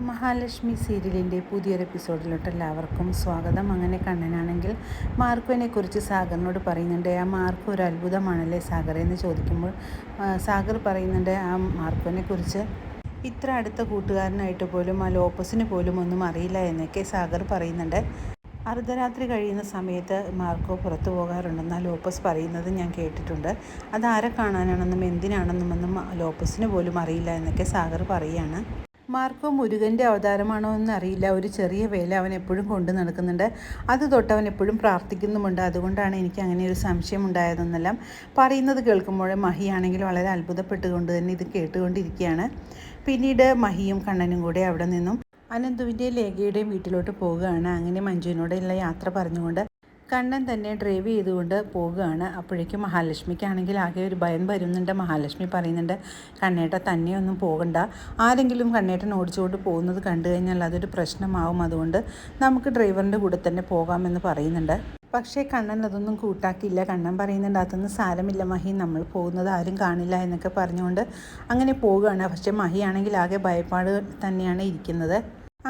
മഹാലക്ഷ്മി സീരിയലിൻ്റെ പുതിയൊരു എപ്പിസോഡിലോട്ട് എല്ലാവർക്കും സ്വാഗതം. അങ്ങനെ കണ്ണനാണെങ്കിൽ മാർക്കോനെ കുറിച്ച് സാഗറിനോട് പറയുന്നുണ്ട്. ആ മാർക്കോ ഒരു അത്ഭുതമാണല്ലേ സാഗർ എന്ന് ചോദിക്കുമ്പോൾ സാഗർ പറയുന്നുണ്ട്, ആ മാർക്കോനെ കുറിച്ച് ഇത്ര അടുത്ത കൂട്ടുകാരനായിട്ട് പോലും ആ ലോപ്പസിന് പോലും ഒന്നും അറിയില്ല എന്നൊക്കെ സാഗർ പറയുന്നുണ്ട്. അർദ്ധരാത്രി കഴിയുന്ന സമയത്ത് മാർക്കോ പുറത്തു പോകാറുണ്ടെന്ന് ലോപ്പസ് പറയുന്നത് ഞാൻ കേട്ടിട്ടുണ്ട്. അതാരെ കാണാനാണെന്നും എന്തിനാണെന്നുമൊന്നും ലോപ്പസിന് പോലും അറിയില്ല എന്നൊക്കെ സാഗർ പറയുകയാണ്. മാർക്കോ മുരുകൻ്റെ അവതാരമാണോ എന്നറിയില്ല, ഒരു ചെറിയ വേല അവൻ എപ്പോഴും കൊണ്ടു നടക്കുന്നുണ്ട്. അത് തൊട്ട് അവൻ എപ്പോഴും പ്രാർത്ഥിക്കുന്നുമുണ്ട്. അതുകൊണ്ടാണ് എനിക്ക് അങ്ങനെ ഒരു സംശയം ഉണ്ടായതെന്നെല്ലാം പറയുന്നത് കേൾക്കുമ്പോൾ മഹിയാണെങ്കിൽ വളരെ അത്ഭുതപ്പെട്ടുകൊണ്ട് തന്നെ ഇത് കേട്ടുകൊണ്ടിരിക്കുകയാണ്. പിന്നീട് മഹിയും കണ്ണനും കൂടെ അവിടെ നിന്നും അനന്തുവിൻ്റെയും ലേഖയുടെയും വീട്ടിലോട്ട് പോവുകയാണ്. അങ്ങനെ മഞ്ജുവിനോടുള്ള യാത്ര പറഞ്ഞുകൊണ്ട് കണ്ണൻ തന്നെ ഡ്രൈവ് ചെയ്തുകൊണ്ട് പോവുകയാണ്. അപ്പോഴേക്കും മഹാലക്ഷ്മിക്കാണെങ്കിൽ ആകെ ഒരു ഭയം വരുന്നുണ്ട്. മഹാലക്ഷ്മി പറയുന്നുണ്ട്, കണ്ണേട്ട തന്നെയൊന്നും പോകണ്ട, ആരെങ്കിലും കണ്ണേട്ടൻ ഓടിച്ചുകൊണ്ട് പോകുന്നത് കണ്ടു കഴിഞ്ഞാൽ അതൊരു പ്രശ്നമാവും, അതുകൊണ്ട് നമുക്ക് ഡ്രൈവറിൻ്റെ കൂടെ തന്നെ പോകാമെന്ന് പറയുന്നുണ്ട്. പക്ഷേ കണ്ണൻ അതൊന്നും കൂട്ടാക്കിയില്ല. കണ്ണൻ പറയുന്നുണ്ട്, അതൊന്നും സാരമില്ല മഹി, നമ്മൾ പോകുന്നത് ആരും കാണില്ല എന്നൊക്കെ പറഞ്ഞുകൊണ്ട് അങ്ങനെ പോവുകയാണ്. പക്ഷേ മഹിയാണെങ്കിൽ ആകെ ഭയപ്പാട് തന്നെയാണ് ഇരിക്കുന്നത്.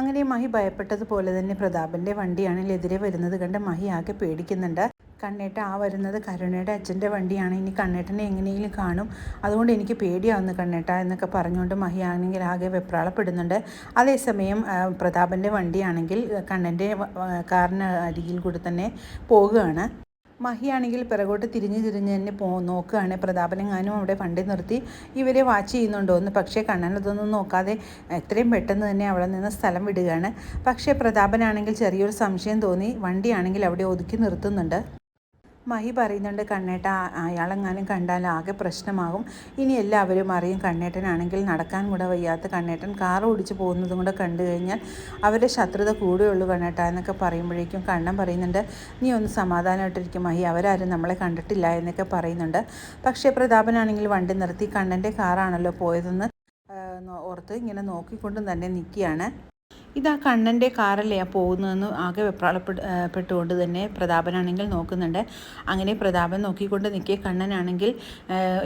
അങ്ങനെ മഹി ഭയപ്പെട്ടതുപോലെ തന്നെ പ്രതാപൻ്റെ വണ്ടിയാണെങ്കിൽ എതിരെ വരുന്നത് കണ്ട് മഹി ആകെ പേടിക്കുന്നുണ്ട്. കണ്ണേട്ട ആ വരുന്നത് കരുണയുടെ അച്ഛൻ്റെ വണ്ടിയാണ്, ഇനി കണ്ണേട്ടനെ എങ്ങനെയെങ്കിലും കാണും, അതുകൊണ്ട് എനിക്ക് പേടിയാവുന്നു കണ്ണേട്ട എന്നൊക്കെ പറഞ്ഞുകൊണ്ട് മഹി ആണെങ്കിൽ ആകെ വെപ്രാളപ്പെടുന്നുണ്ട്. അതേസമയം പ്രതാപൻ്റെ വണ്ടിയാണെങ്കിൽ കണ്ണൻ്റെ കാറിന് അരികിൽ കൂടി തന്നെ പോവുകയാണ്. മഹിയാണെങ്കിൽ പിറകോട്ട് തിരിഞ്ഞ് തന്നെ നോക്കുകയാണ്. പ്രതാപനെങ്ങാനും അവിടെ വണ്ടി നിർത്തി ഇവരെ വാച്ച് ചെയ്യുന്നുണ്ടോ എന്ന്. പക്ഷേ കണ്ണൻ അതൊന്നും നോക്കാതെ എത്രയും പെട്ടെന്ന് തന്നെ അവിടെ നിന്ന് സ്ഥലം വിടുകയാണ്. പക്ഷേ പ്രതാപനാണെങ്കിൽ ചെറിയൊരു സംശയം തോന്നി വണ്ടിയാണെങ്കിൽ അവിടെ ഒതുക്കി നിർത്തുന്നുണ്ട്. മഹി പറയുന്നുണ്ട്, കണ്ണേട്ട അയാളെങ്ങാനും കണ്ടാൽ ആകെ പ്രശ്നമാകും, ഇനി എല്ലാവരും അറിയും കണ്ണേട്ടനാണെങ്കിൽ നടക്കാൻ കൂടെ വയ്യാത്ത കണ്ണേട്ടൻ കാർ ഓടിച്ച് പോകുന്നതും കൂടെ കണ്ടു കഴിഞ്ഞാൽ അവരുടെ ശത്രുത കൂടുകയുള്ളൂ കണ്ണേട്ട എന്നൊക്കെ പറയുമ്പോഴേക്കും കണ്ണൻ പറയുന്നുണ്ട്, നീ ഒന്ന് സമാധാനമായിട്ടിരിക്കും മഹി, അവരാരും നമ്മളെ കണ്ടിട്ടില്ല എന്നൊക്കെ പറയുന്നുണ്ട്. പക്ഷേ പ്രതാപനാണെങ്കിൽ വണ്ടി നിർത്തി കണ്ണൻ്റെ കാറാണല്ലോ പോയതെന്ന് ഓർത്ത് ഇങ്ങനെ നോക്കിക്കൊണ്ടും തന്നെ നിൽക്കുകയാണ്. ഇതാ കണ്ണൻ്റെ കാറല്ലേ ആ പോകുന്നതെന്ന് ആകെ വെപ്രാളപ്പെട്ടുകൊണ്ട് തന്നെ പ്രതാപനാണെങ്കിൽ നോക്കുന്നുണ്ട്. അങ്ങനെ പ്രതാപൻ നോക്കിക്കൊണ്ട് നിൽക്കിയ കണ്ണനാണെങ്കിൽ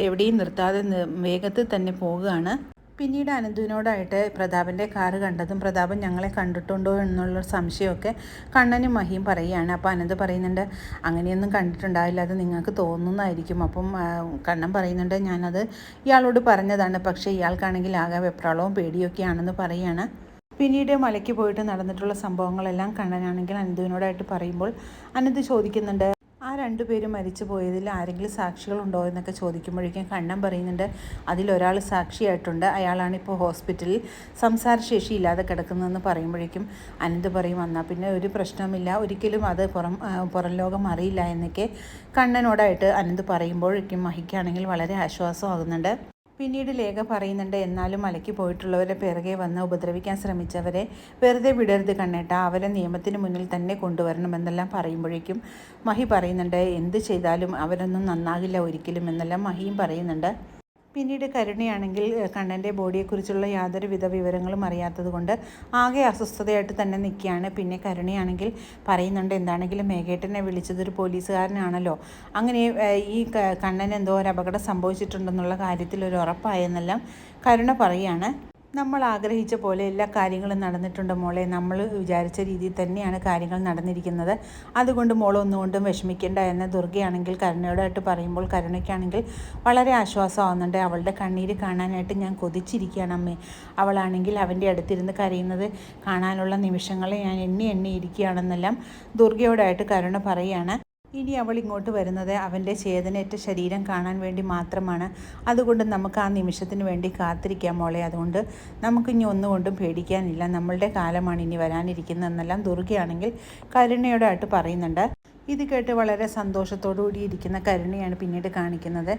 എവിടെയും നിർത്താതെ വേഗത്തിൽ തന്നെ പോകുകയാണ്. പിന്നീട് അനന്തുവിനോടായിട്ട് പ്രതാപൻ്റെ കാറ് കണ്ടതും പ്രതാപൻ ഞങ്ങളെ കണ്ടിട്ടുണ്ടോ എന്നുള്ള സംശയമൊക്കെ കണ്ണനും മഹിയും പറയുകയാണ്. അപ്പോൾ അനന്ത് പറയുന്നുണ്ട്, അങ്ങനെയൊന്നും കണ്ടിട്ടുണ്ടാവില്ല, അത് നിങ്ങൾക്ക് തോന്നുന്നതായിരിക്കും. അപ്പം കണ്ണൻ പറയുന്നുണ്ട്, ഞാനത് ഇയാളോട് പറഞ്ഞതാണ്, പക്ഷേ ഇയാൾക്കാണെങ്കിൽ ആകെ വെപ്രാളവും പേടിയൊക്കെയാണെന്ന് പറയുകയാണ്. പിന്നീട് മലയ്ക്ക് പോയിട്ട് നടന്നിട്ടുള്ള സംഭവങ്ങളെല്ലാം കണ്ണനാണെങ്കിൽ അനന്തുവിനോടായിട്ട് പറയുമ്പോൾ അനന്ത് ചോദിക്കുന്നുണ്ട്, ആ രണ്ടുപേരും മരിച്ചു പോയതിൽ ആരെങ്കിലും സാക്ഷികളുണ്ടോ എന്നൊക്കെ ചോദിക്കുമ്പോഴേക്കും കണ്ണൻ പറയുന്നുണ്ട്, അതിലൊരാൾ സാക്ഷിയായിട്ടുണ്ട്, അയാളാണിപ്പോൾ ഹോസ്പിറ്റലിൽ സംസാരശേഷി ഇല്ലാതെ കിടക്കുന്നതെന്ന് പറയുമ്പോഴേക്കും അനന്ത് പറയും, എന്നാൽ പിന്നെ ഒരു പ്രശ്നമില്ല, ഒരിക്കലും അത് പുറം ലോകം അറിയില്ല എന്നൊക്കെ കണ്ണനോടായിട്ട് അനന്ത് പറയുമ്പോഴേക്കും മഹിക്കാണെങ്കിൽ വളരെ ആശ്വാസമാകുന്നുണ്ട്. പിന്നീട് ലേഖ പറയുന്നുണ്ട്, എന്നാലും മലയ്ക്ക് പോയിട്ടുള്ളവരെ പിറകെ വന്ന് ഉപദ്രവിക്കാൻ ശ്രമിച്ചവരെ വെറുതെ വിടരുത് കണ്ണേട്ട, അവരെ നിയമത്തിന് മുന്നിൽ തന്നെ കൊണ്ടുവരണമെന്നെല്ലാം പറയുമ്പോഴേക്കും മഹി പറയുന്നുണ്ട്, എന്ത് ചെയ്താലും അവരൊന്നും നന്നാകില്ല ഒരിക്കലും എന്നെല്ലാം മഹിയും പറയുന്നുണ്ട്. പിന്നീട് കരുണയാണെങ്കിൽ കണ്ണൻ്റെ ബോഡിയെക്കുറിച്ചുള്ള യാതൊരുവിധ വിവരങ്ങളും അറിയാത്തത് കൊണ്ട് ആകെ അസ്വസ്ഥതയായിട്ട് തന്നെ നിൽക്കുകയാണ്. പിന്നെ കരുണയാണെങ്കിൽ പറയുന്നുണ്ട്, എന്താണെങ്കിലും മേഘേട്ടനെ വിളിച്ചതൊരു പോലീസുകാരനാണല്ലോ, അങ്ങനെ ഈ കണ്ണന് എന്തോ ഒരു അപകടം സംഭവിച്ചിട്ടുണ്ടെന്നുള്ള കാര്യത്തിൽ ഒരു ഉറപ്പായെന്നെല്ലാം കരുണ പറയുകയാണ്. നമ്മൾ ആഗ്രഹിച്ച പോലെ എല്ലാ കാര്യങ്ങളും നടന്നിട്ടുണ്ട് മോളെ, നമ്മൾ വിചാരിച്ച രീതിയിൽ തന്നെയാണ് കാര്യങ്ങൾ നടന്നിരിക്കുന്നത്, അതുകൊണ്ട് മോളൊന്നുകൊണ്ടും വിഷമിക്കേണ്ട എന്ന് ദുർഗയാണെങ്കിൽ കരുണയോടായിട്ട് പറയുമ്പോൾ കരുണയ്ക്കാണെങ്കിൽ വളരെ ആശ്വാസമാകുന്നുണ്ട്. അവളുടെ കണ്ണീര് കാണാനായിട്ട് ഞാൻ കൊതിച്ചിരിക്കുകയാണ് അമ്മേ, അവളാണെങ്കിൽ അവൻ്റെ അടുത്തിരുന്ന് കരയുന്നത് കാണാനുള്ള നിമിഷങ്ങളെ ഞാൻ എണ്ണി ഇരിക്കുകയാണെന്നെല്ലാം ദുർഗയോടായിട്ട് കരുണ പറയുകയാണ്. ഇനി അവൾ ഇങ്ങോട്ട് വരുന്നത് അവൻ്റെ ചേതനേറ്റ ശരീരം കാണാൻ വേണ്ടി മാത്രമാണ്, അതുകൊണ്ട് നമുക്ക് ആ നിമിഷത്തിന് വേണ്ടി കാത്തിരിക്കാം മോളെ, അതുകൊണ്ട് നമുക്കിനി ഒന്നുകൊണ്ടും പേടിക്കാനില്ല, നമ്മളുടെ കാലമാണ് ഇനി വരാനിരിക്കുന്നതെന്നെല്ലാം ദുർഗയാണെങ്കിൽ കരുണയോടായിട്ട് പറയുന്നുണ്ട്. ഇത് കേട്ട് വളരെ സന്തോഷത്തോടു കൂടി ഇരിക്കുന്ന കരുണയാണ് പിന്നീട് കാണിക്കുന്നത്.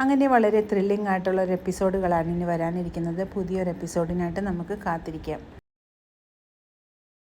അങ്ങനെ വളരെ ത്രില്ലിംഗ് ആയിട്ടുള്ള ഒരു എപ്പിസോഡുകളാണ് ഇനി വരാനിരിക്കുന്നത്. പുതിയൊരു എപ്പിസോഡിനായിട്ട് നമുക്ക് കാത്തിരിക്കാം.